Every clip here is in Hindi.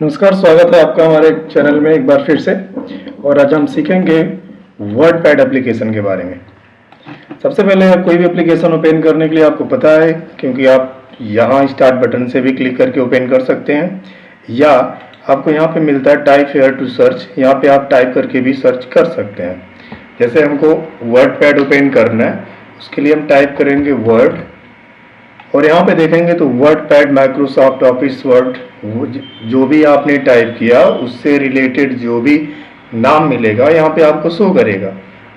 नमस्कार, स्वागत है आपका हमारे चैनल में एक बार फिर से। और आज हम सीखेंगे वर्ड पैड एप्लीकेशन के बारे में। सबसे पहले कोई भी एप्लीकेशन ओपन करने के लिए आपको पता है, क्योंकि आप यहाँ स्टार्ट बटन से भी क्लिक करके ओपन कर सकते हैं, या आपको यहाँ पे मिलता है टाइप हेयर टू सर्च। यहाँ पे आप टाइप करके भी सर्च कर सकते हैं। जैसे हमको वर्ड पैड ओपन करना है, उसके लिए हम टाइप करेंगे वर्ड, और यहाँ पे देखेंगे तो word pad Microsoft office word, जो भी आपने टाइप किया उससे रिलेटेड जो भी नाम मिलेगा यहाँ पे आपको शो करेगा।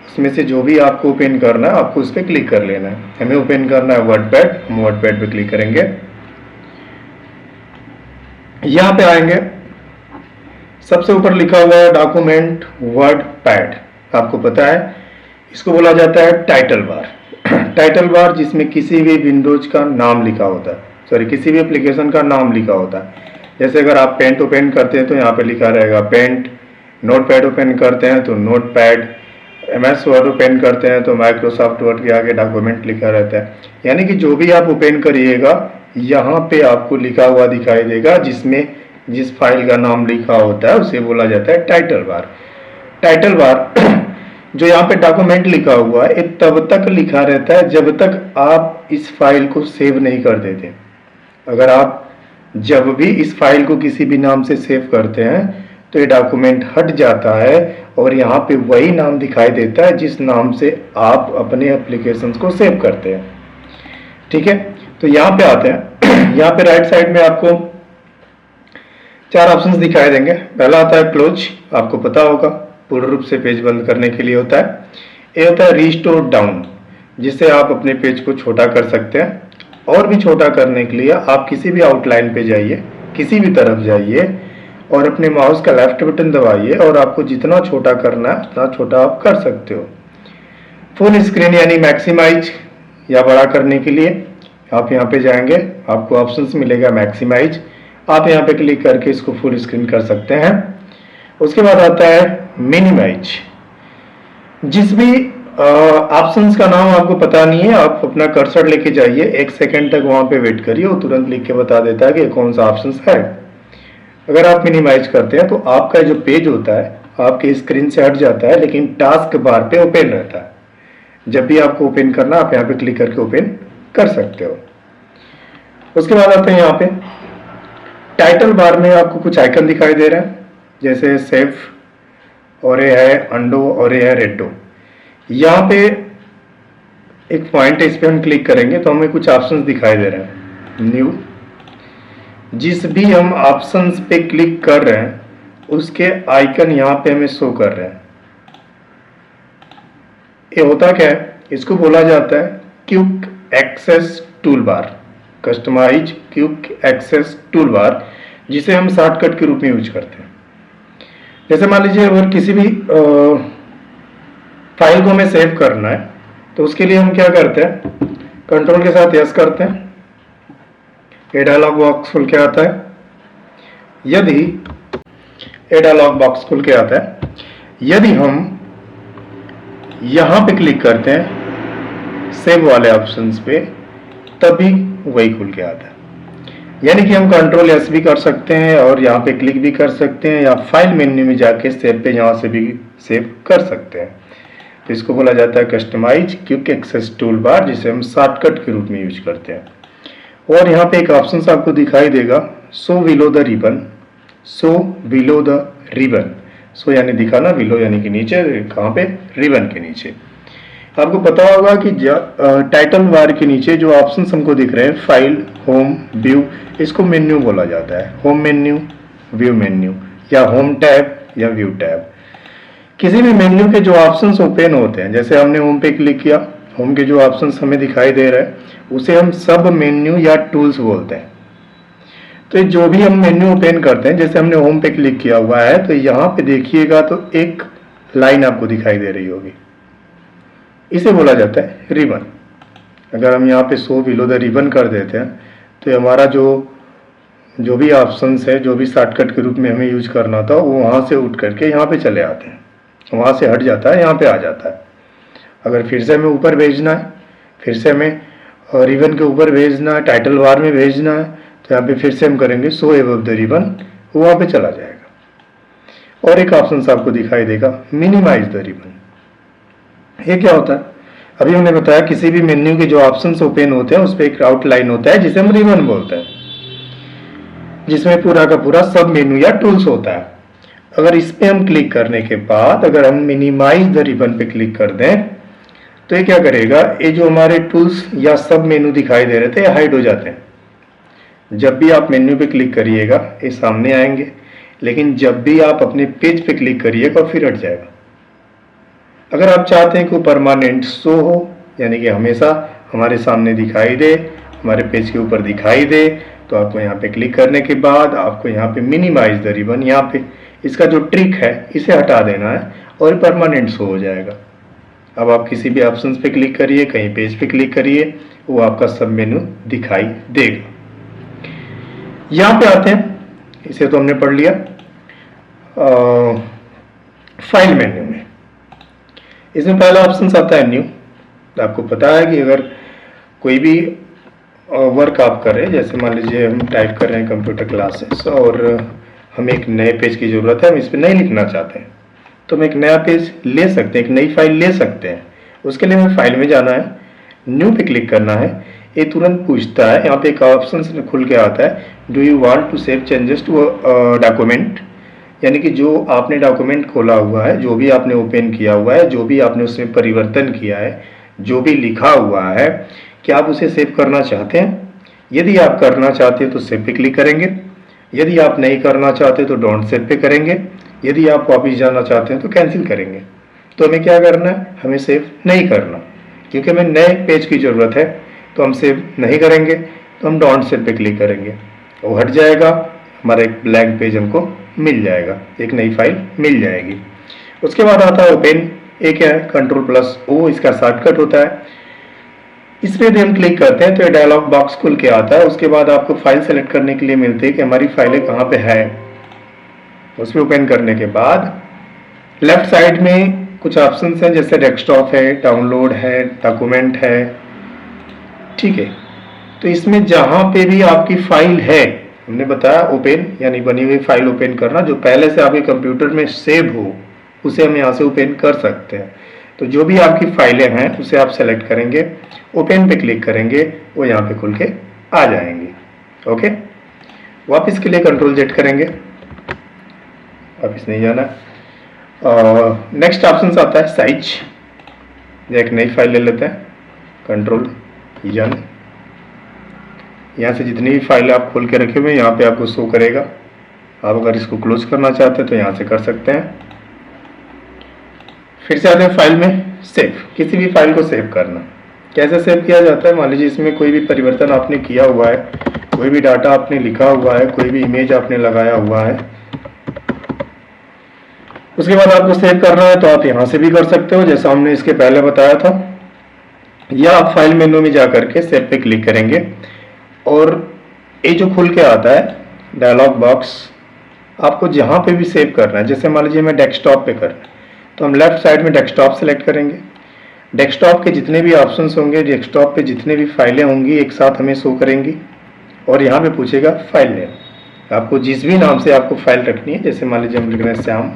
उसमें से जो भी आपको ओपन करना है आपको उस पर क्लिक कर लेना है। हमें ओपन करना है वर्ड पैड, हम वर्ड पैड पे क्लिक करेंगे। यहाँ पे आएंगे, सबसे ऊपर लिखा हुआ है डॉक्यूमेंट वर्ड पैड। आपको पता है इसको बोला जाता है टाइटल बार। टाइटल बार जिसमें किसी भी विंडोज का नाम लिखा होता है, सॉरी किसी भी एप्लीकेशन का नाम लिखा होता है। जैसे अगर आप पेंट ओपन करते हैं तो यहाँ पे लिखा रहेगा पेंट, नोट पैड ओपन करते हैं तो note pad, MS word open करते हैं तो माइक्रोसॉफ्ट वर्ड के आगे डॉक्यूमेंट लिखा रहता है। यानी कि जो भी आप ओपन करिएगा यहाँ पे आपको लिखा हुआ दिखाई देगा, जिसमें जिस फाइल का नाम लिखा होता है उसे बोला जाता है टाइटल बार। टाइटल बार जो यहाँ पे डॉक्यूमेंट लिखा हुआ है, ये तब तक लिखा रहता है जब तक आप इस फाइल को सेव नहीं कर देते। अगर आप जब भी इस फाइल को किसी भी नाम से सेव करते हैं तो ये डॉक्यूमेंट हट जाता है और यहाँ पे वही नाम दिखाई देता है जिस नाम से आप अपने एप्लीकेशंस को सेव करते हैं। ठीक है, तो यहाँ पे आते हैं। यहाँ पे राइट साइड में आपको 4 ऑप्शंस दिखाई देंगे। पहला आता है क्लोज, आपको पता होगा पूर्ण रूप से पेज बंद करने के लिए होता है। ये होता है रिस्टोर डाउन, जिससे आप अपने पेज को छोटा कर सकते हैं। और भी छोटा करने के लिए आप किसी भी आउटलाइन पे जाइए, किसी भी तरफ जाइए और अपने माउस का लेफ्ट बटन दबाइए और आपको जितना छोटा करना है उतना छोटा आप कर सकते हो। फुल स्क्रीन यानी मैक्सिमाइज या बड़ा करने के लिए आप यहाँ पे जाएंगे, आपको ऑप्शंस मिलेगा मैक्सिमाइज। आप यहाँ पे क्लिक करके इसको फुल स्क्रीन कर सकते हैं। उसके बाद आता है मिनिमाइज। जिस भी ऑप्शंस का नाम आपको पता नहीं है, आप अपना कर्सर लेके जाइए, 1 सेकंड तक वहां पे वेट करिए, वो तुरंत लिख के बता देता है कि कौन सा ऑप्शंस है। अगर आप मिनिमाइज करते हैं तो आपका जो पेज होता है आपके स्क्रीन से हट जाता है, लेकिन टास्क बार पे ओपन रहता है। जब भी आपको ओपन करना आप यहाँ पे क्लिक करके ओपन कर सकते हो। उसके बाद आते हैं यहाँ पे टाइटल बार में आपको कुछ आइकन दिखाई दे रहे हैं, जैसे सेव, और ये है अंडो, और ये है रेडो। यहाँ पे एक पॉइंट है, इस पर हम क्लिक करेंगे तो हमें कुछ ऑप्शंस दिखाई दे रहे हैं। न्यू, जिस भी हम ऑप्शंस पे क्लिक कर रहे हैं उसके आइकन यहाँ पे हमें शो कर रहे हैं। ये होता क्या है, इसको बोला जाता है quick access tool bar, customise quick access tool bar, जिसे हम शॉर्टकट के रूप में यूज करते हैं। जैसे मान लीजिए अगर किसी भी फाइल को हमें सेव करना है तो उसके लिए हम क्या करते हैं, कंट्रोल के साथ यस करते हैं, ये डायलॉग बॉक्स खुल के आता है। यदि ये डायलॉग बॉक्स खुल के आता है, यदि हम यहाँ पे क्लिक करते हैं सेव वाले ऑप्शंस पे, तभी वही खुल के आता है। यानी कि हम कंट्रोल एस भी कर सकते हैं और यहाँ पे क्लिक भी कर सकते हैं, या फाइल मेन्यू में जाके सेव पे यहाँ से भी सेव कर सकते हैं। तो इसको बोला जाता है customise quick access tool bar, जिसे हम शॉर्टकट के रूप में यूज करते हैं। और यहाँ पे एक ऑप्शन आपको दिखाई देगा, show below the ribbon. Show below the ribbon, show यानी दिखाना, बिलो यानी कि नीचे, कहाँ पे, रिबन के नीचे। आपको पता होगा कि टाइटल बार के नीचे जो ऑप्शंस हमको दिख रहे हैं, फाइल, होम, व्यू, इसको मेन्यू बोला जाता है। होम मेन्यू, व्यू मेन्यू, या होम टैब या व्यू टैब। किसी भी मेन्यू के जो ऑप्शंस ओपन होते हैं, जैसे हमने होम पे क्लिक किया, होम के जो ऑप्शंस हमें दिखाई दे रहे हैं उसे हम सब मेन्यू या टूल्स बोलते हैं। तो जो भी हम मेन्यू ओपन करते हैं, जैसे हमने होम पे क्लिक किया हुआ है तो यहाँ पे देखिएगा तो एक लाइन आपको दिखाई दे रही होगी, इसे बोला जाता है रिबन। अगर हम यहाँ पे शो बिलो द रिबन कर देते हैं तो हमारा जो भी ऑप्शंस है, जो भी शॉर्टकट के रूप में हमें यूज करना था, वो वहाँ से उठ करके यहाँ पे चले आते हैं, वहाँ से हट जाता है, यहाँ पे आ जाता है। अगर फिर से हमें ऊपर भेजना है, फिर से हमें रिबन के ऊपर भेजना है, टाइटल बार में भेजना है, तो यहाँ पे फिर से हम करेंगे शो एबव द रिबन, वो वहाँ पे चला जाएगा। और एक ऑप्शन आपको दिखाई देगा मिनिमाइज द रिबन। ये क्या होता है? अभी हमने बताया किसी भी मेन्यू के जो ऑप्शंस ओपन होते हैं उस पर एक आउटलाइन होता है जिसे हम रिबन बोलते हैं, जिसमें पूरा का पूरा सब मेन्यू या टूल्स होता है। अगर इस पे हम क्लिक करने के बाद अगर हम मिनिमाइज द रिबन पे क्लिक कर दें तो ये क्या करेगा, ये जो हमारे टूल्स या सब मेन्यू दिखाई दे रहे थे हाइड हो जाते हैं। जब भी आप मेन्यू पे क्लिक करिएगा ये सामने आएंगे, लेकिन जब भी आप अपने पेज पे क्लिक करिएगा फिर हट जाएगा। अगर आप चाहते हैं कि परमानेंट शो हो, यानी कि हमेशा हमारे सामने दिखाई दे, हमारे पेज के ऊपर दिखाई दे, तो आपको यहाँ पे क्लिक करने के बाद आपको यहाँ पे मिनिमाइज द रिबन, यहाँ पे इसका जो ट्रिक है इसे हटा देना है और परमानेंट शो हो जाएगा। अब आप किसी भी ऑप्शन पे क्लिक करिए, कहीं पेज पे क्लिक करिए, वो आपका सब मेनू दिखाई देगा। यहाँ पे आते हैं, इसे तो हमने पढ़ लिया। फाइल मेन्यू में इसमें पहला ऑप्शन आता है न्यू। आपको पता है कि अगर कोई भी वर्क आप कर रहे हैं, जैसे मान लीजिए हम टाइप कर रहे हैं कंप्यूटर क्लासेस और हमें एक नए पेज की ज़रूरत है, हम इस पर नहीं लिखना चाहते हैं, तो हम एक नया पेज ले सकते हैं, एक नई फाइल ले सकते हैं। उसके लिए हमें फाइल में जाना है, न्यू पे क्लिक करना है। ये तुरंत पूछता है, यहाँ पे एक ऑप्शन खुल के आता है, do you want to save changes to document, यानी कि जो आपने डॉक्यूमेंट खोला हुआ है, जो भी आपने ओपन किया हुआ है, जो भी आपने उसमें परिवर्तन किया है, जो भी लिखा हुआ है, क्या आप उसे सेव करना चाहते हैं? यदि आप करना चाहते हैं तो सेव पे क्लिक करेंगे, यदि आप नहीं करना चाहते तो डोंट सेव पे करेंगे, यदि आप वापस जाना चाहते हैं तो कैंसिल करेंगे। तो हमें क्या करना है, हमें सेव नहीं करना, क्योंकि हमें नए पेज की ज़रूरत है, तो हम सेव नहीं करेंगे, तो हम डोंट सेव पे क्लिक करेंगे, वो हट जाएगा, हमारा एक ब्लैंक पेज हमको मिल जाएगा, एक नई फाइल मिल जाएगी। उसके बाद आता है ओपन। एक है Ctrl+O, इसका शॉर्टकट होता है। इस पर यदि हम क्लिक करते हैं तो ये डायलॉग बॉक्स खुल के आता है। उसके बाद आपको फाइल सेलेक्ट करने के लिए मिलती है कि हमारी फाइलें कहाँ पे है। उस पर ओपन करने के बाद लेफ्ट साइड में कुछ ऑप्शंस हैं, जैसे डेस्कटॉप है, डाउनलोड है, डॉक्यूमेंट है, ठीक है। तो इसमें जहाँ पे भी आपकी फाइल है, हमने बताया ओपन यानी बनी हुई फाइल ओपन करना, जो पहले से आपके कंप्यूटर में सेव हो उसे हम यहाँ से ओपन कर सकते हैं। तो जो भी आपकी फाइलें हैं उसे आप सेलेक्ट करेंगे, ओपन पे क्लिक करेंगे, वो यहाँ पे खुल के आ जाएंगी। ओके, वापस के लिए Ctrl+Z करेंगे, वापस नहीं जाना। नेक्स्ट ऑप्शन आता है साइज, एक नई फाइल ले लेते हैं, Ctrl+N। यहाँ से जितनी भी फाइल आप खोल के रखे हुए हैं यहाँ पे आपको शो करेगा। आप अगर इसको क्लोज करना चाहते हैं तो यहाँ से कर सकते हैं। फिर से आते हैं फाइल में, सेव। किसी भी फाइल को सेव करना, कैसे सेव किया जाता है? मान लीजिए इसमें कोई भी परिवर्तन आपने किया हुआ है, कोई भी डाटा आपने लिखा हुआ है, कोई भी इमेज आपने लगाया हुआ है, उसके बाद आपको सेव करना है तो आप यहाँ से भी कर सकते हो, जैसा हमने इसके पहले बताया था। या आप फाइल मेनू में जा करके सेव पे क्लिक करेंगे और ये जो खुल के आता है डायलॉग बॉक्स, आपको जहाँ पे भी सेव करना है, जैसे मान लीजिए मैं डेस्कटॉप पे करना है तो हम लेफ्ट साइड में डेस्कटॉप सेलेक्ट करेंगे। डेस्कटॉप के जितने भी ऑप्शंस होंगे, डेस्कटॉप पे जितने भी फाइलें होंगी एक साथ हमें शो करेंगी और यहाँ पे पूछेगा फाइल नेम। आपको जिस भी नाम से आपको फाइल रखनी है, जैसे मान लीजिए हम लिख रहे हैं श्याम,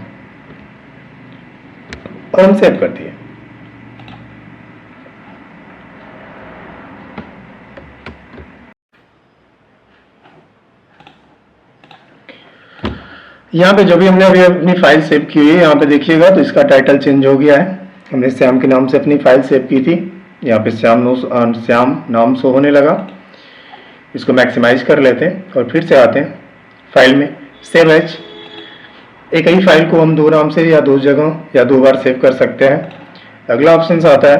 और हम सेव कर दिए। यहाँ पे जो भी हमने अभी अपनी फाइल सेव की हुई है, यहाँ पे देखिएगा तो इसका टाइटल चेंज हो गया है। हमने श्याम के नाम से अपनी फाइल सेव की थी, यहाँ पे श्याम नाम शो होने लगा। इसको मैक्सिमाइज कर लेते हैं और फिर से आते हैं फाइल में, सेव एज। एक ही फाइल को हम दो नाम से या दो जगह या दो बार सेव कर सकते हैं। अगला ऑप्शन आता है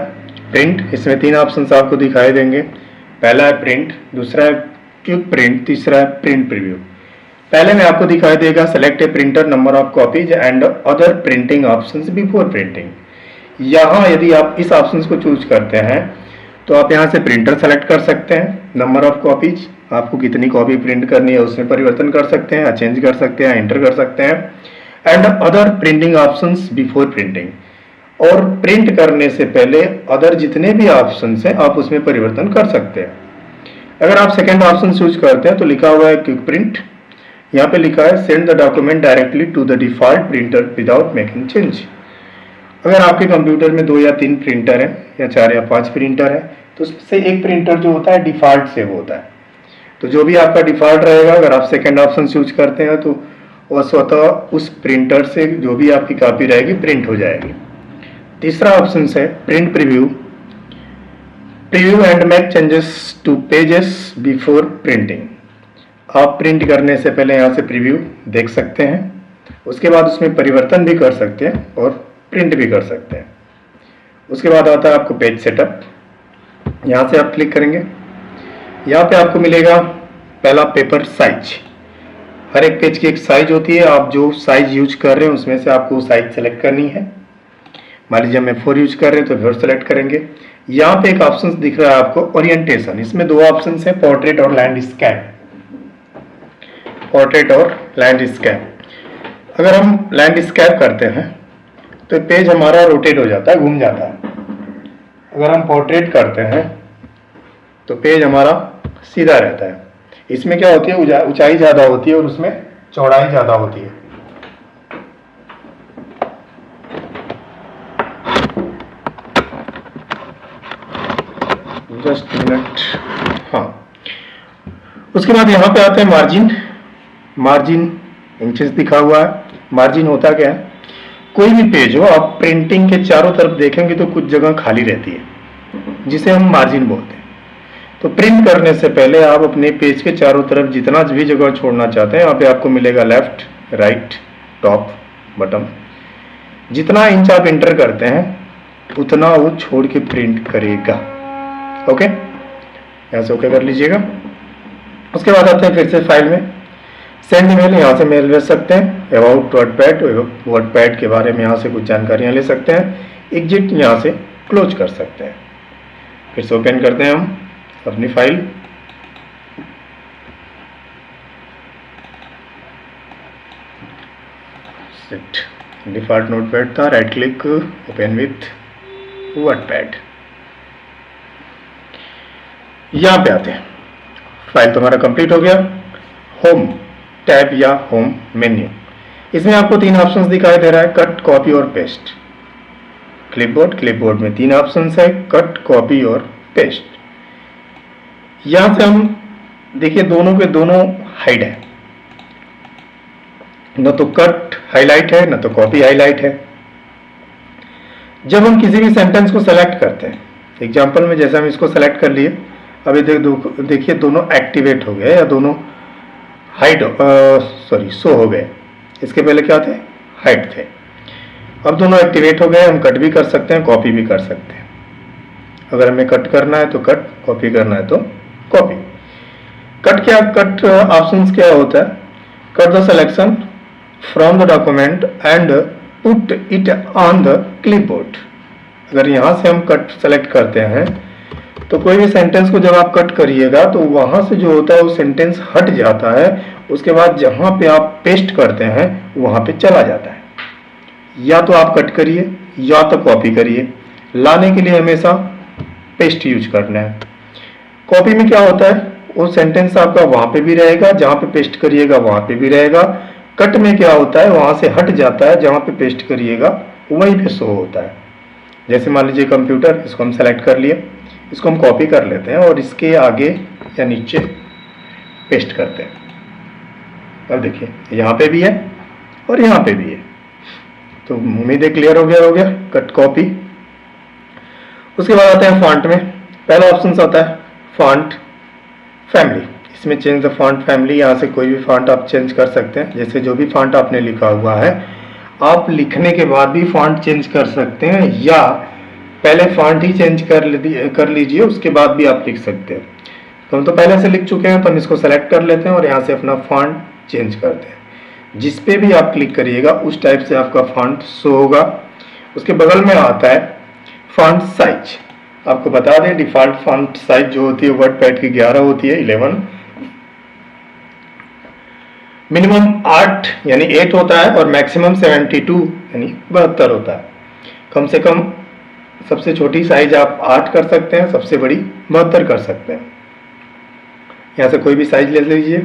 प्रिंट। इसमें तीन ऑप्शन आपको दिखाई देंगे। पहला है प्रिंट, दूसरा है क्विक प्रिंट, तीसरा है प्रिंट प्रीव्यू। पहले में आपको दिखाई देगा select A printer number of copies and other printing options before printing. यहाँ यदि आप इस ऑप्शंस को चूज करते हैं तो आप यहाँ से प्रिंटर सेलेक्ट कर सकते हैं, नंबर ऑफ कॉपीज, आपको कितनी कॉपी प्रिंट करनी है उसमें परिवर्तन कर सकते हैं, चेंज कर सकते हैं, एंटर कर सकते हैं, and other printing options before printing. और प्रिंट करने से पहले अदर जितने भी ऑप्शंस हैं आप उसमें परिवर्तन कर सकते हैं। अगर आप सेकेंड ऑप्शन चूज करते हैं तो लिखा हुआ है क्विक प्रिंट। यहाँ पे लिखा है send the document directly to the default printer without making change. अगर आपके कंप्यूटर में 2 या 3 प्रिंटर हैं या 4 या 5 प्रिंटर हैं तो उसमें से एक प्रिंटर जो होता है डिफॉल्ट सेव होता है। तो जो भी आपका डिफॉल्ट रहेगा, अगर आप सेकेंड ऑप्शन यूज करते हैं तो वह स्वतः उस प्रिंटर से जो भी आपकी कॉपी रहेगी प्रिंट हो जाएगी। तीसरा ऑप्शन है print preview. Preview and make changes two pages before printing. आप प्रिंट करने से पहले यहाँ से प्रीव्यू देख सकते हैं, उसके बाद उसमें परिवर्तन भी कर सकते हैं और प्रिंट भी कर सकते हैं। उसके बाद आता है आपको पेज सेटअप। यहाँ से आप क्लिक करेंगे, यहाँ पे आपको मिलेगा पहला पेपर साइज। हर एक पेज की एक साइज होती है, आप जो साइज यूज कर रहे हैं उसमें से आपको साइज सेलेक्ट करनी है। मान लीजिए मैं 4 यूज कर रहे हैं तो 4 सेलेक्ट करेंगे। यहाँ पे एक ऑप्शन दिख रहा है आपको ओरिएंटेशन। इसमें 2 ऑप्शन है, पोर्ट्रेट और लैंडस्केप। पोर्ट्रेट और लैंडस्केप। अगर हम लैंडस्केप करते हैं तो पेज हमारा रोटेट हो जाता है, घूम जाता है। अगर हम पोर्ट्रेट करते हैं तो पेज हमारा सीधा रहता है। इसमें क्या होती है, ऊंचाई ज़्यादा होती है और उसमें चौड़ाई ज़्यादा होती है। Just minute. हाँ, उसके बाद यहाँ पे आते हैं मार्जिन। मार्जिन इंचेस दिखा हुआ है। मार्जिन होता क्या है, कोई भी पेज हो आप प्रिंटिंग के चारों तरफ देखेंगे तो कुछ जगह खाली रहती है जिसे हम मार्जिन बोलते हैं। तो प्रिंट करने से पहले आप अपने पेज के चारों तरफ जितना भी जगह छोड़ना चाहते हैं, यहाँ पे आपको मिलेगा लेफ्ट, राइट, टॉप, बॉटम। जितना इंच आप इंटर करते हैं उतना वो छोड़ के प्रिंट करेगा। ओके, यहाँ से ओके कर लीजिएगा। उसके बाद आते हैं फिर से फाइल में, सेंड ईमेल। यहाँ से मेल भेज सकते हैं। अबाउट वर्डपैड, वर्डपैड के बारे में यहाँ से कुछ जानकारियाँ ले सकते हैं। एग्जिट यहाँ से क्लोज कर सकते हैं। फिर से ओपन करते हैं हम अपनी फाइल। डिफॉल्ट नोटपैड था, right click, open with WordPad. यहाँ पे आते हैं, फाइल तुम्हारा कंप्लीट हो गया। होम टैब या होम मेन्यू, इसमें आपको 3 ऑप्शंस दिखाई दे रहा है, कट, कॉपी और पेस्ट। क्लिपबोर्ड, क्लिपबोर्ड में 3 ऑप्शंस है, कट, कॉपी और पेस्ट। यहां से हम देखिए दोनों के दोनों हाइड है, न तो कट हाईलाइट है न तो कॉपी हाईलाइट है। जब हम किसी भी सेंटेंस को सेलेक्ट करते हैं, एग्जांपल में जैसे हम इसको सेलेक्ट कर लिए, अभी देखिए दोनों एक्टिवेट हो गए या दोनों हाइड शो हो गए। इसके पहले क्या थे, हाइड थे। अब दोनों एक्टिवेट हो गए, हम कट भी कर सकते हैं, कॉपी भी कर सकते हैं। अगर हमें कट करना है तो कट, कॉपी करना है तो कॉपी। कट ऑप्शंस क्या होता है, cut the selection from the document and put it on the clipboard. अगर यहाँ से हम कट सेलेक्ट करते हैं तो कोई भी सेंटेंस को जब आप कट करिएगा तो वहां से जो होता है वो सेंटेंस हट जाता है, उसके बाद जहां पे आप पेस्ट करते हैं वहां पे चला जाता है। या तो आप कट करिए या तो कॉपी करिए, लाने के लिए हमेशा पेस्ट यूज करना है। कॉपी में क्या होता है, वो सेंटेंस आपका वहां पे भी रहेगा, जहां पे पेस्ट करिएगा वहां पे भी रहेगा। कट में क्या होता है, वहां से हट जाता है, जहां पे पेस्ट करिएगा वहीं पे शो होता है। जैसे मान लीजिए कंप्यूटर, इसको हम सेलेक्ट कर लिए, इसको हम कॉपी कर लेते हैं और इसके आगे या नीचे पेस्ट करते हैं। अब देखिए यहाँ पे भी है और यहाँ पे भी है, तो उम्मीद है क्लियर हो गया कट, कॉपी। उसके बाद आते हैं फॉन्ट में। पहला ऑप्शन आता है फॉन्ट फैमिली। इसमें चेंज द फॉन्ट फैमिली, यहाँ से कोई भी फॉन्ट आप चेंज कर सकते हैं। जैसे जो भी फॉन्ट आपने लिखा हुआ है आप लिखने के बाद भी फॉन्ट चेंज कर सकते हैं, या पहले फॉन्ट ही चेंज कर लीजिए, उसके बाद भी आप लिख सकते हैं। तो हम तो पहले से लिख चुके हैं तो हम इसको सेलेक्ट कर लेते हैं और यहाँ से अपना फॉन्ट चेंज करते हैं। जिस पे भी आप क्लिक करिएगा उस टाइप से आपका फॉन्ट शो होगा। उसके बगल में आता है फॉन्ट साइज। आपको बता दें डिफॉल्ट फॉन्ट साइज जो होती है वर्डपैड की 11 होती है, 11। मिनिमम 8 यानी 8 होता है और मैक्सिमम 72 यानी 72 होता है। कम से कम सबसे छोटी साइज आप 8 कर सकते हैं, सबसे बड़ी 72 कर सकते हैं। यहाँ से कोई भी साइज ले लीजिए।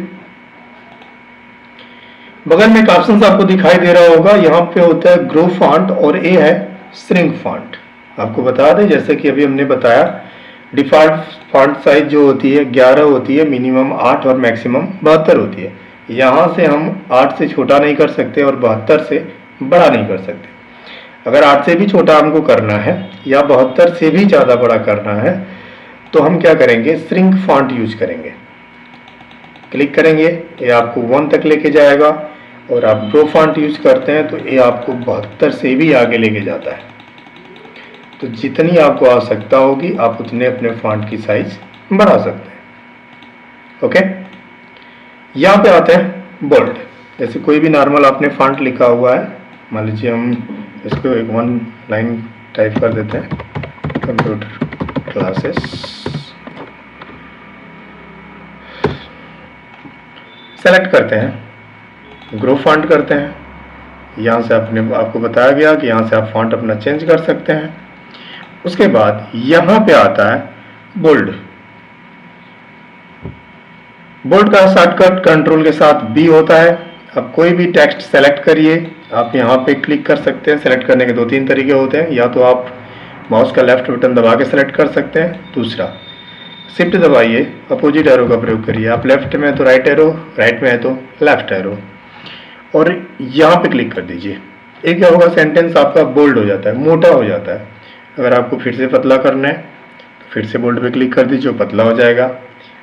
बगल में एक ऑप्शन आपको दिखाई दे रहा होगा, यहाँ पे होता है ग्रो फॉन्ट और ये है श्रिंक फॉन्ट। आपको बता दें, जैसे कि अभी हमने बताया, डिफॉल्ट फॉन्ट साइज जो होती है 11 होती है, मिनिमम 8 और मैक्सिमम 72 होती है। यहाँ से हम 8 से छोटा नहीं कर सकते और 72 से बड़ा नहीं कर सकते। अगर 8 से भी छोटा हमको करना है या 72 से भी ज़्यादा बड़ा करना है तो हम क्या करेंगे, श्रिंक फॉन्ट यूज करेंगे। क्लिक करेंगे, ये आपको 1 तक लेके जाएगा, और आप ग्रो फॉन्ट यूज करते हैं तो ये आपको 72 से भी आगे लेके जाता है। तो जितनी आपको आवश्यकता होगी आप उतने अपने फॉन्ट की साइज बढ़ा सकते हैं। ओके, यहाँ पे आते हैं बोल्ड। जैसे कोई भी नॉर्मल आपने फॉन्ट लिखा हुआ है, मान लीजिए हम इसको एक 1 लाइन टाइप कर देते हैं, कंप्यूटर क्लासेस, सेलेक्ट करते हैं, ग्रो फॉन्ट करते हैं। यहाँ से आपको बताया गया कि यहाँ से आप फॉन्ट अपना चेंज कर सकते हैं। उसके बाद यहाँ पे आता है बोल्ड। बोल्ड का शॉर्टकट कंट्रोल के साथ बी होता है। आप कोई भी टेक्स्ट सेलेक्ट करिए, आप यहाँ पे क्लिक कर सकते हैं। सेलेक्ट करने के 2-3 तरीके होते हैं, या तो आप माउस का लेफ्ट बटन दबा के सेलेक्ट कर सकते हैं, दूसरा शिफ्ट दबाइए, अपोजिट एरो का प्रयोग करिए। आप लेफ्ट में है तो राइट एरो, राइट में है तो लेफ्ट एरो, और यहाँ पे क्लिक कर दीजिए। एक क्या होगा, सेंटेंस आपका बोल्ड हो जाता है, मोटा हो जाता है। अगर आपको फिर से पतला करना है तो फिर से बोल्ड पे क्लिक कर दीजिए, पतला हो जाएगा।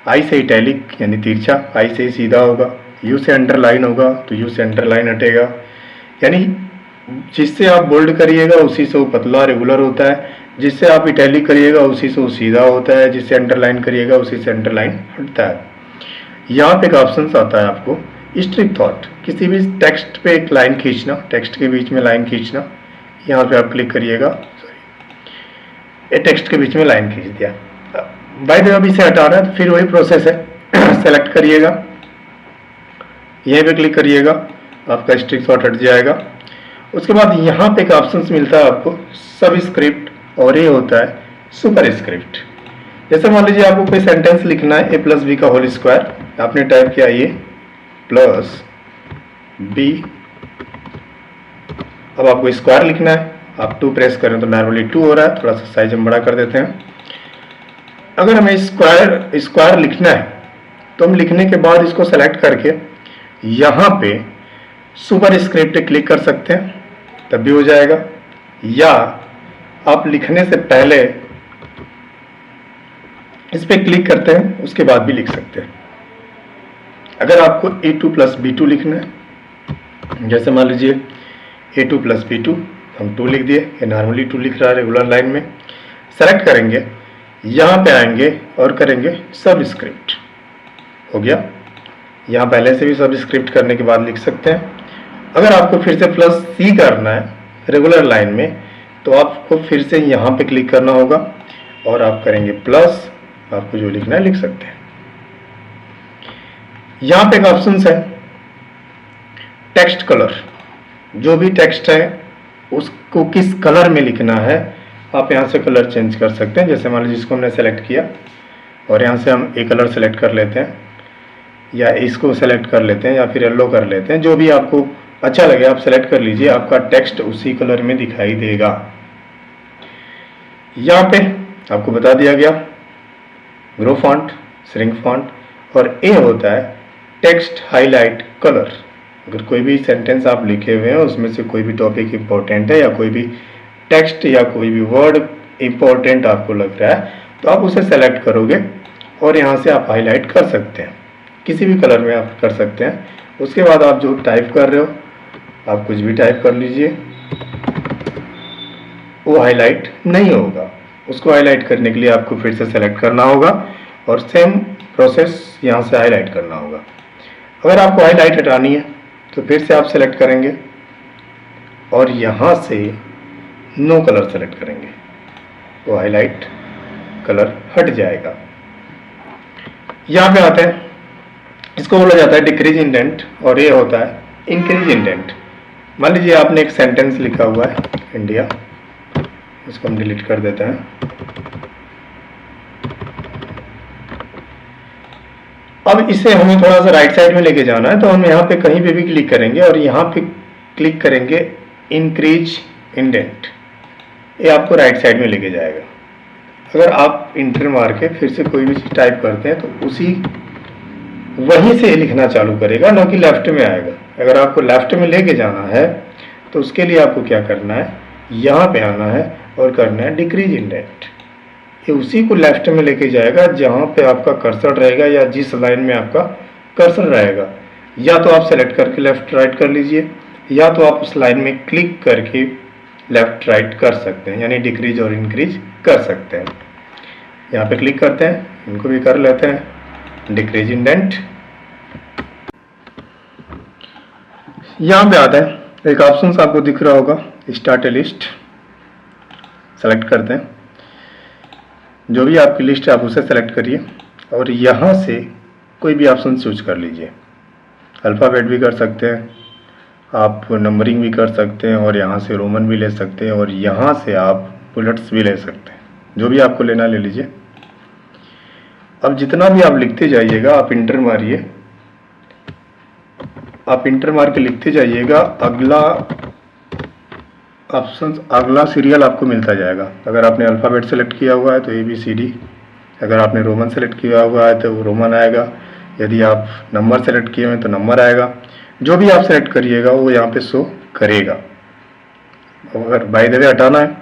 आई से इटैलिक यानी तिरछा, आई से सीधा होगा। यू से अंडरलाइन होगा तो यू से अंडरलाइन हटेगा। यानी जिससे आप बोल्ड करिएगा उसी से वो पतला रेगुलर होता है, जिससे आप इटैलिक करिएगा उसी से वो सीधा होता है, जिससे अंडरलाइन करिएगा उसी से अंडरलाइन हटता है। यहाँ पे एक ऑप्शन आता है आपको स्ट्रिक थॉट, किसी भी टेक्स्ट पे एक लाइन खींचना, टेक्स्ट के बीच में लाइन खींचना। यहाँ पे आप क्लिक करिएगा, ये टेक्स्ट के बीच में लाइन खींच दिया। बाय द वे अब इसे हटाना है तो फिर वही प्रोसेस है। सेलेक्ट करिएगा, यहीं पे क्लिक करिएगा, आपका स्ट्रिक थॉट हट जाएगा। उसके बाद यहाँ पे एक ऑप्शन मिलता है आपको सब स्क्रिप्ट, और ये होता है सुपर स्क्रिप्ट। जैसे मान लीजिए आपको कोई सेंटेंस लिखना है, a + b का होल स्क्वायर, आपने टाइप किया a + b, अब आपको स्क्वायर लिखना है। आप 2 प्रेस करें तो नॉर्मली 2 हो रहा है, थोड़ा सा साइज हम बड़ा कर देते हैं। अगर हमें स्क्वायर लिखना है तो हम लिखने के बाद इसको सेलेक्ट करके यहाँ पे सुपर स्क्रिप्ट पे क्लिक कर सकते हैं, तब भी हो जाएगा। या आप लिखने से पहले इस पे क्लिक करते हैं, उसके बाद भी लिख सकते हैं। अगर आपको a2 + b2 लिखना है, जैसे मान लीजिए a2 + b2, हम 2 लिख दिए, ये नॉर्मली 2 लिख रहा है रेगुलर लाइन में। सेलेक्ट करेंगे, यहाँ पे आएंगे और करेंगे सब स्क्रिप्ट, हो गया। यहाँ पहले से भी सब स्क्रिप्ट करने के बाद लिख सकते हैं। अगर आपको फिर से +c करना है रेगुलर लाइन में तो आपको फिर से यहाँ पे क्लिक करना होगा और आप करेंगे प्लस, आपको जो लिखना है लिख सकते हैं। यहाँ पे एक ऑप्शन है टेक्स्ट कलर, जो भी टेक्स्ट है उसको किस कलर में लिखना है आप यहाँ से कलर चेंज कर सकते हैं। जैसे मान लीजिए इसको हमने सेलेक्ट किया और यहाँ से हम एक कलर सेलेक्ट कर लेते हैं, या इसको सेलेक्ट कर लेते हैं, या फिर येलो कर लेते हैं, जो भी आपको अच्छा लगे आप सेलेक्ट कर लीजिए, आपका टेक्स्ट उसी कलर में दिखाई देगा। यहाँ पे आपको बता दिया गया ग्रो फॉन्ट, श्रिंक फॉन्ट, और ए होता है टेक्स्ट हाईलाइट कलर। अगर कोई भी सेंटेंस आप लिखे हुए हैं उसमें से कोई भी टॉपिक इंपॉर्टेंट है या कोई भी टेक्स्ट या कोई भी वर्ड इंपॉर्टेंट आपको लग रहा है तो आप उसे सेलेक्ट करोगे और यहाँ से आप हाईलाइट कर सकते हैं, किसी भी कलर में आप कर सकते हैं। उसके बाद आप जो टाइप कर रहे हो आप कुछ भी टाइप कर लीजिए, वो हाईलाइट नहीं होगा। उसको हाईलाइट करने के लिए आपको फिर से सेलेक्ट करना होगा और सेम प्रोसेस यहाँ से हाईलाइट करना होगा। अगर आपको हाईलाइट हटानी है तो फिर से आप सेलेक्ट करेंगे और यहाँ से नो कलर सेलेक्ट करेंगे, वो हाईलाइट कलर हट जाएगा। यहाँ पे आते हैं, इसको बोला जाता है डिक्रीज इंडेंट और ये होता है इंक्रीज इंडेंट। मान लीजिए आपने एक सेंटेंस लिखा हुआ है इंडिया, इसको हम डिलीट कर देते हैं। अब इसे हमें थोड़ा सा राइट साइड में लेके जाना है, तो हम यहाँ पे कहीं पे भी क्लिक करेंगे और यहाँ पे क्लिक करेंगे इंक्रीज इंडेंट, ये आपको राइट साइड में लेके जाएगा। अगर आप इंटर मार के फिर से कोई भी चीज़ टाइप करते हैं तो उसी वहीं से लिखना चालू करेगा, ना कि लेफ्ट में आएगा। अगर आपको लेफ्ट में लेके जाना है तो उसके लिए आपको क्या करना है, यहाँ पे आना है और करना है डिक्रीज इंडेंट। ये उसी को लेफ्ट में लेके जाएगा जहाँ पे आपका कर्सर रहेगा या जिस लाइन में आपका कर्सर रहेगा। या तो आप सेलेक्ट करके लेफ्ट राइट कर लीजिए, या तो आप उस लाइन में क्लिक करके लेफ्ट राइट कर सकते हैं, यानी डिक्रीज और इंक्रीज कर सकते हैं। यहाँ पे क्लिक करते हैं, इनको भी कर लेते हैं डिक्रीज इंडेंट। यहाँ पे आता है एक ऑप्शन आपको दिख रहा होगा स्टार्ट ए लिस्ट, सेलेक्ट करते हैं। जो भी आपकी लिस्ट है आप उसे सेलेक्ट करिए और यहाँ से कोई भी ऑप्शन चूज कर लीजिए। अल्फ़ाबेट भी कर सकते हैं, आप नंबरिंग भी कर सकते हैं, और यहाँ से रोमन भी ले सकते हैं, और यहाँ से आप बुलेट्स भी ले सकते हैं। जो भी आपको लेना ले लीजिए। अब जितना भी आप लिखते जाइएगा, आप इंटर मारिए, आप इंटर मार के लिखते जाइएगा, अगला ऑप्शन अगला सीरियल आपको मिलता जाएगा। अगर आपने अल्फ़ाबेट सेलेक्ट किया हुआ है तो ABCD, अगर आपने रोमन सेलेक्ट किया हुआ है तो रोमन आएगा, यदि आप नंबर सेलेक्ट किए हुए हैं तो नंबर आएगा। जो भी आप सेलेक्ट करिएगा वो यहाँ पे शो करेगा। अगर बाय द वे हटाना है,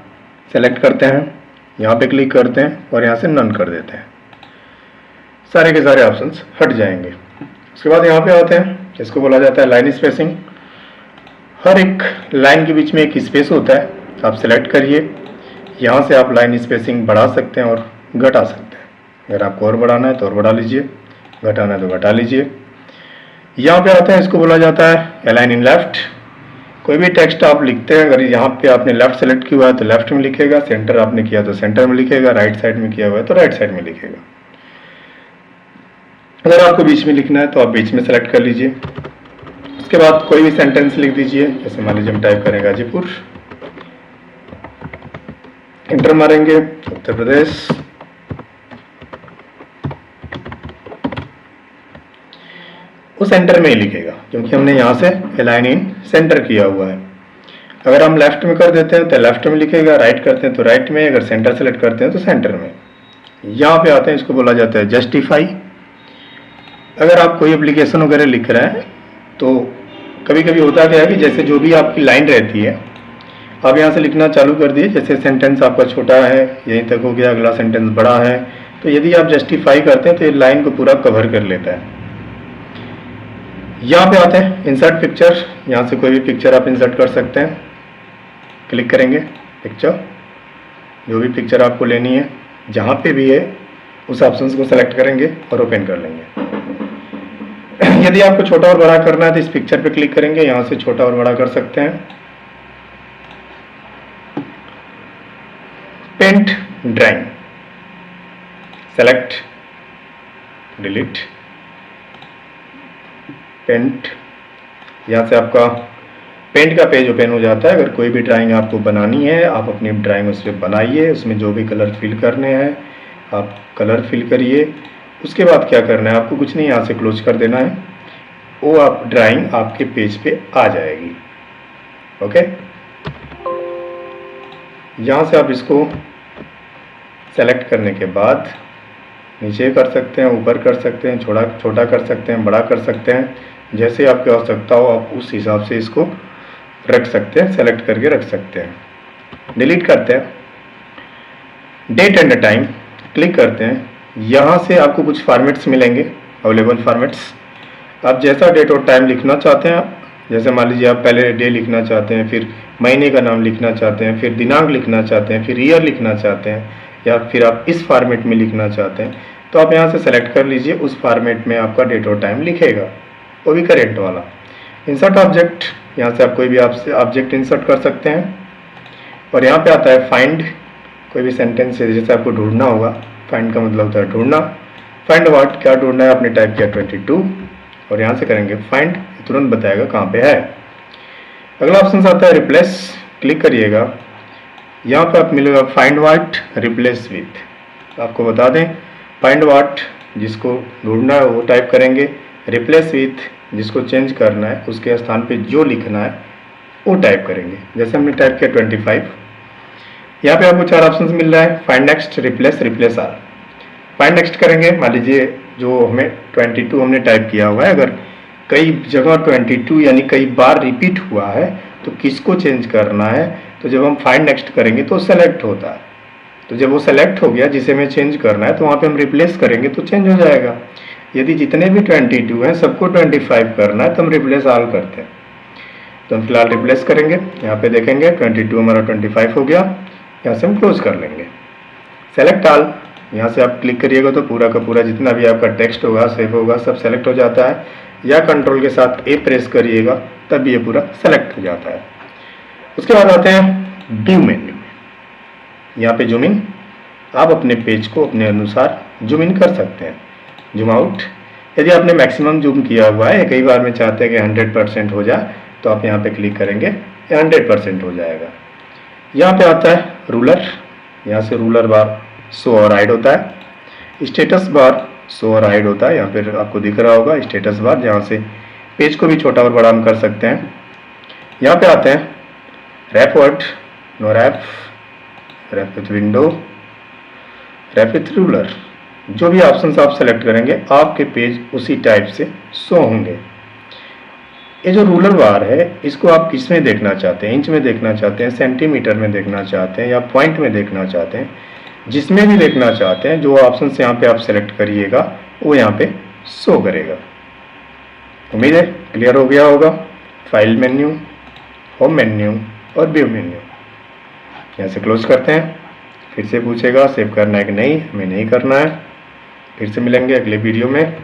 सेलेक्ट करते हैं, यहाँ पे क्लिक करते हैं और यहाँ से नन कर देते हैं, सारे के सारे ऑप्शंस हट जाएंगे। उसके बाद यहाँ पे आते हैं, इसको बोला जाता है लाइन स्पेसिंग। हर एक लाइन के बीच में एक स्पेस होता है, आप सेलेक्ट करिए। यहाँ से आप लाइन स्पेसिंग बढ़ा सकते हैं और घटा सकते हैं। अगर आपको और बढ़ाना है तो और बढ़ा लीजिए, घटाना है तो घटा लीजिए। यहाँ पे आते हैं, इसको बोला जाता है अलाइन इन लेफ्ट। कोई भी टेक्स्ट आप लिखते हैं, अगर यहाँ पे आपने लेफ्ट सेलेक्ट किया है तो लेफ्ट में लिखेगा, सेंटर आपने किया तो सेंटर में लिखेगा, राइट साइड में किया हुआ है तो राइट साइड में लिखेगा। अगर आपको बीच में लिखना है तो आप बीच में सेलेक्ट कर लीजिए। उसके बाद कोई भी सेंटेंस लिख दीजिए, जैसे मान लीजिए हम टाइप करें गाजीपुर, इंटर मारेंगे, उत्तर प्रदेश। वो सेंटर में ही लिखेगा क्योंकि हमने यहाँ से अलाइन इन सेंटर किया हुआ है। अगर हम लेफ्ट में कर देते हैं तो लेफ्ट में लिखेगा, राइट करते हैं तो राइट में, अगर सेंटर सेलेक्ट करते हैं तो सेंटर में। यहाँ पे आते हैं, इसको बोला जाता है जस्टिफाई। अगर आप कोई एप्लीकेशन वगैरह लिख रहे हैं तो कभी कभी होता क्या है कि जैसे जो भी आपकी लाइन रहती है आप यहाँ से लिखना चालू कर दिए। जैसे सेंटेंस आपका छोटा है, यहीं तक हो गया, अगला सेंटेंस बड़ा है, तो यदि आप जस्टिफाई करते हैं तो ये लाइन को पूरा कवर कर लेता है। यहाँ पे आते हैं इंसर्ट पिक्चर, यहाँ से कोई भी पिक्चर आप इंसर्ट कर सकते हैं। क्लिक करेंगे पिक्चर, जो भी पिक्चर आपको लेनी है जहाँ पे भी है उस ऑप्शन को सेलेक्ट करेंगे और ओपन कर लेंगे। यदि आपको छोटा और बड़ा करना है तो इस पिक्चर पे क्लिक करेंगे, यहाँ से छोटा और बड़ा कर सकते हैं। Paint drawing, select, delete, paint, यहाँ से आपका पेंट का पेज ओपन हो जाता है। अगर कोई भी ड्राइंग आपको बनानी है, आप अपनी ड्राइंग उस पर बनाइए, उसमें जो भी कलर फिल करने हैं आप कलर फिल करिए। उसके बाद क्या करना है, आपको कुछ नहीं, यहाँ से क्लोज कर देना है, वो आप ड्राइंग आपके पेज पे आ जाएगी। ओके, यहाँ से आप इसको सेलेक्ट करने के बाद नीचे कर सकते हैं, ऊपर कर सकते हैं, छोटा कर सकते हैं, बड़ा कर सकते हैं, जैसे आपकी आवश्यकता हो आप उस हिसाब से इसको रख सकते हैं, सेलेक्ट करके रख सकते हैं। डिलीट करते हैं, डेट एंड टाइम क्लिक करते हैं। यहाँ से आपको कुछ फॉर्मेट्स मिलेंगे, अवेलेबल फॉर्मेट्स। आप जैसा डेट और टाइम लिखना चाहते हैं, जैसे मान लीजिए आप पहले डे लिखना चाहते हैं, फिर महीने का नाम लिखना चाहते हैं, फिर दिनांक लिखना चाहते हैं, फिर ईयर लिखना चाहते हैं, या फिर आप इस फॉर्मेट में लिखना चाहते हैं, तो आप यहाँ से सेलेक्ट कर लीजिए। उस फॉर्मेट में आपका डेट और टाइम लिखेगा, वो भी करेंट वाला। इंसर्ट ऑब्जेक्ट, यहाँ से आप कोई भी ऑब्जेक्ट इंसर्ट कर सकते हैं। और यहाँ पे आता है फाइंड, कोई भी सेंटेंस है जैसे आपको ढूंढना होगा, फाइंड का मतलब होता है ढूंढना। फाइंड व्हाट, क्या ढूंढना है, आपने टाइप किया 22 और यहाँ से करेंगे फाइंड, तुरंत बताएगा कहाँ पे है। अगला ऑप्शन आता है रिप्लेस, क्लिक करिएगा। यहाँ पे आप मिलेगा फाइंड व्हाट रिप्लेस विथ। आपको बता दें फाइंड व्हाट जिसको ढूंढना है वो टाइप करेंगे, रिप्लेस विथ जिसको चेंज करना है उसके स्थान पे जो लिखना है वो टाइप करेंगे। जैसे हमने टाइप किया 25। यहाँ पे आपको 4 ऑप्शन मिल रहा है, find next, replace, replace all. Find next करेंगे, मान लीजिए जो हमें 22 हमने टाइप किया हुआ है, अगर कई जगह 22 यानी कई बार रिपीट हुआ है तो किसको चेंज करना है, तो जब हम फाइंड नेक्स्ट करेंगे तो सेलेक्ट होता है। तो जब वो सेलेक्ट हो गया जिसे हमें चेंज करना है तो वहाँ पे हम रिप्लेस करेंगे तो चेंज हो जाएगा। यदि जितने भी 22 हैं सबको 25 करना है तो हम रिप्लेस ऑल करते हैं। तो हम फिलहाल रिप्लेस करेंगे, यहाँ पे देखेंगे 22 हमारा 25 हो गया। यहाँ से हम क्लोज कर लेंगे। सेलेक्ट ऑल, यहाँ से आप क्लिक करिएगा तो पूरा का पूरा जितना भी आपका टेक्स्ट होगा, सेव होगा, सब सेलेक्ट हो जाता है। या कंट्रोल के साथ ए प्रेस करिएगा तब ये पूरा सेलेक्ट हो जाता है। उसके बाद आते हैं व्यू मेन्यू में। यहाँ पे जूम इन, आप अपने पेज को अपने अनुसार जूम इन कर सकते हैं। जूम आउट, यदि आपने मैक्सिमम जूम किया हुआ है, कई बार में चाहते हैं कि 100% हो जाए तो आप यहाँ पे क्लिक करेंगे, 100% हो जाएगा। यहाँ पे आता है रूलर, यहाँ से रूलर बार शो और हाइड होता है। स्टेटस बार शो और हाइड होता है, यहाँ पे आपको दिख रहा होगा स्टेटस बार, जहाँ से पेज को भी छोटा और बड़ा हम कर सकते हैं। यहाँ पे आते हैं wrap word, no wrap, wrap with window, wrap with ruler. जो भी ऑप्शन आप सेलेक्ट करेंगे आपके पेज उसी टाइप से शो होंगे। ये जो रूलर बार है इसको आप किस में देखना चाहते हैं, इंच में देखना चाहते हैं, सेंटीमीटर में देखना चाहते हैं या पॉइंट में देखना चाहते हैं, जिसमें भी देखना चाहते हैं जो ऑप्शन यहाँ पे आप सेलेक्ट करिएगा वो यहाँ पे शो करेगा। उम्मीद है क्लियर हो गया होगा। फाइल मेन्यू, होम मेन्यू और व्यू मेन्यू। यहाँ से क्लोज करते हैं। फिर से पूछेगा सेव करना है कि नहीं, हमें नहीं करना है। फिर से मिलेंगे अगले वीडियो में।